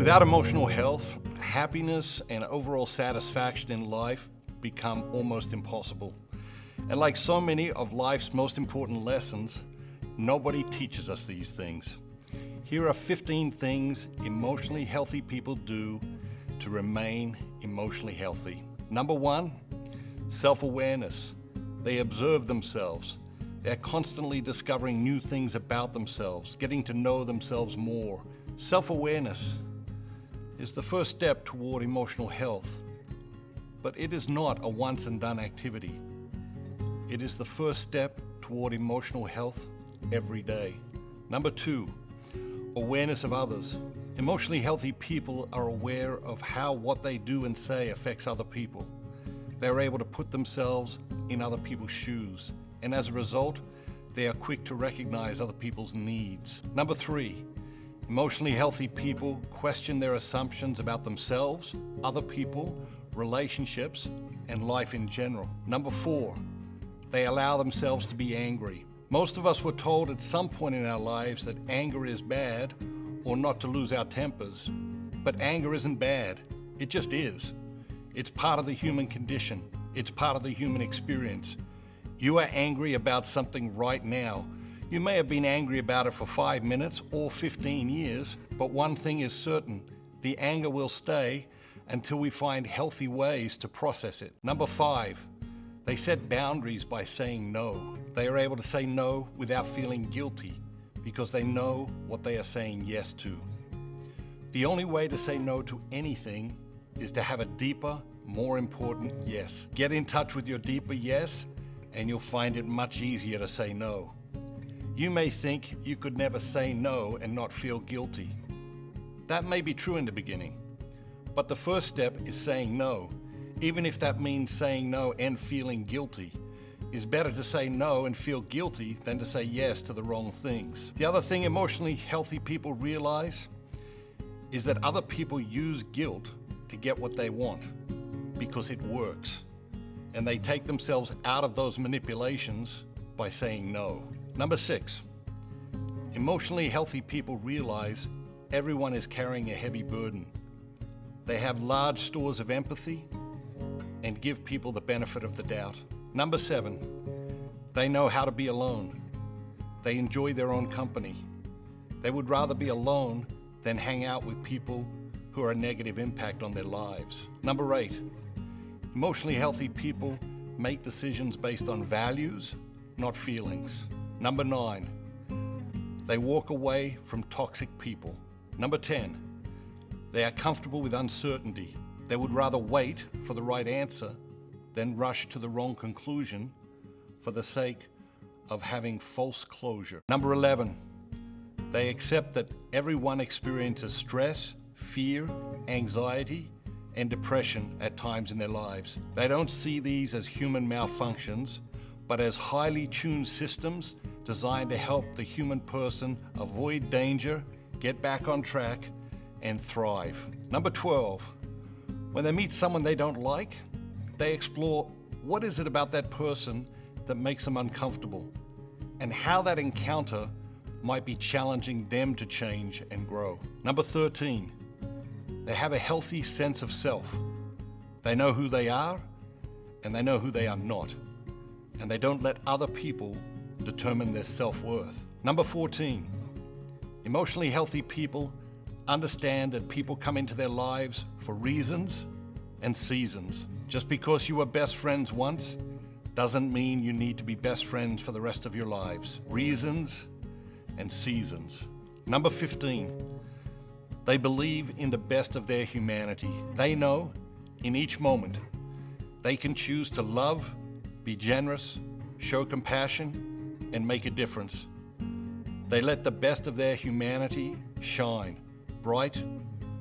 Without emotional health, happiness and overall satisfaction in life become almost impossible. And like so many of life's most important lessons, nobody teaches us these things. Here are 15 things emotionally healthy people do to remain emotionally healthy. Number 1, self-awareness. They observe themselves. They're constantly discovering new things about themselves, getting to know themselves more. Self-awareness is the first step toward emotional health, but it is not a once and done activity. It is the first step toward emotional health every day. Number 2, awareness of others. Emotionally healthy people are aware of how what they do and say affects other people. They're able to put themselves in other people's shoes, and as a result, they are quick to recognize other people's needs. Number 3, emotionally healthy people question their assumptions about themselves, other people, relationships, and life in general. Number 4, they allow themselves to be angry. Most of us were told at some point in our lives that anger is bad or not to lose our tempers. But anger isn't bad. It just is. It's part of the human condition. It's part of the human experience. You are angry about something right now. You may have been angry about it for 5 minutes or 15 years, but one thing is certain, the anger will stay until we find healthy ways to process it. Number 5, they set boundaries by saying no. They are able to say no without feeling guilty because they know what they are saying yes to. The only way to say no to anything is to have a deeper, more important yes. Get in touch with your deeper yes, and you'll find it much easier to say no. You may think you could never say no and not feel guilty. That may be true in the beginning, but the first step is saying no. Even if that means saying no and feeling guilty. It's better to say no and feel guilty than to say yes to the wrong things. The other thing emotionally healthy people realize is that other people use guilt to get what they want because it works. And they take themselves out of those manipulations by saying no. Number 6, emotionally healthy people realize everyone is carrying a heavy burden. They have large stores of empathy and give people the benefit of the doubt. Number 7, they know how to be alone. They enjoy their own company. They would rather be alone than hang out with people who are a negative impact on their lives. Number 8, emotionally healthy people make decisions based on values, not feelings. Number 9, they walk away from toxic people. Number 10, they are comfortable with uncertainty. They would rather wait for the right answer than rush to the wrong conclusion for the sake of having false closure. Number 11, they accept that everyone experiences stress, fear, anxiety, and depression at times in their lives. They don't see these as human malfunctions, but as highly tuned systems designed to help the human person avoid danger, get back on track, and thrive. Number 12, when they meet someone they don't like, they explore what is it about that person that makes them uncomfortable and how that encounter might be challenging them to change and grow. Number 13, they have a healthy sense of self. They know who they are and they know who they are not, and they don't let other people determine their self-worth. Number 14, emotionally healthy people understand that people come into their lives for reasons and seasons. Just because you were best friends once doesn't mean you need to be best friends for the rest of your lives. Reasons and seasons. Number 15, they believe in the best of their humanity. They know in each moment they can choose to love, be generous, show compassion, and make a difference. They let the best of their humanity shine, bright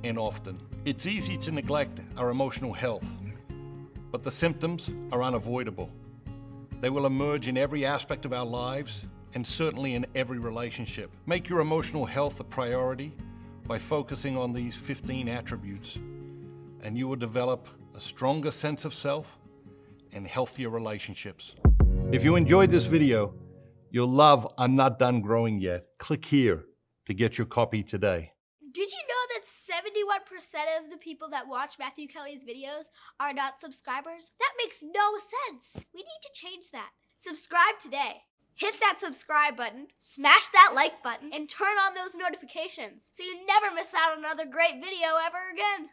and often. It's easy to neglect our emotional health, but the symptoms are unavoidable. They will emerge in every aspect of our lives and certainly in every relationship. Make your emotional health a priority by focusing on these 15 attributes, and you will develop a stronger sense of self and healthier relationships. If you enjoyed this video, you'll love I'm Not Done Growing Yet. Click here to get your copy today. Did you know that 71% of the people that watch Matthew Kelly's videos are not subscribers? That makes no sense. We need to change that. Subscribe today. Hit that subscribe button, smash that like button, and turn on those notifications so you never miss out on another great video ever again.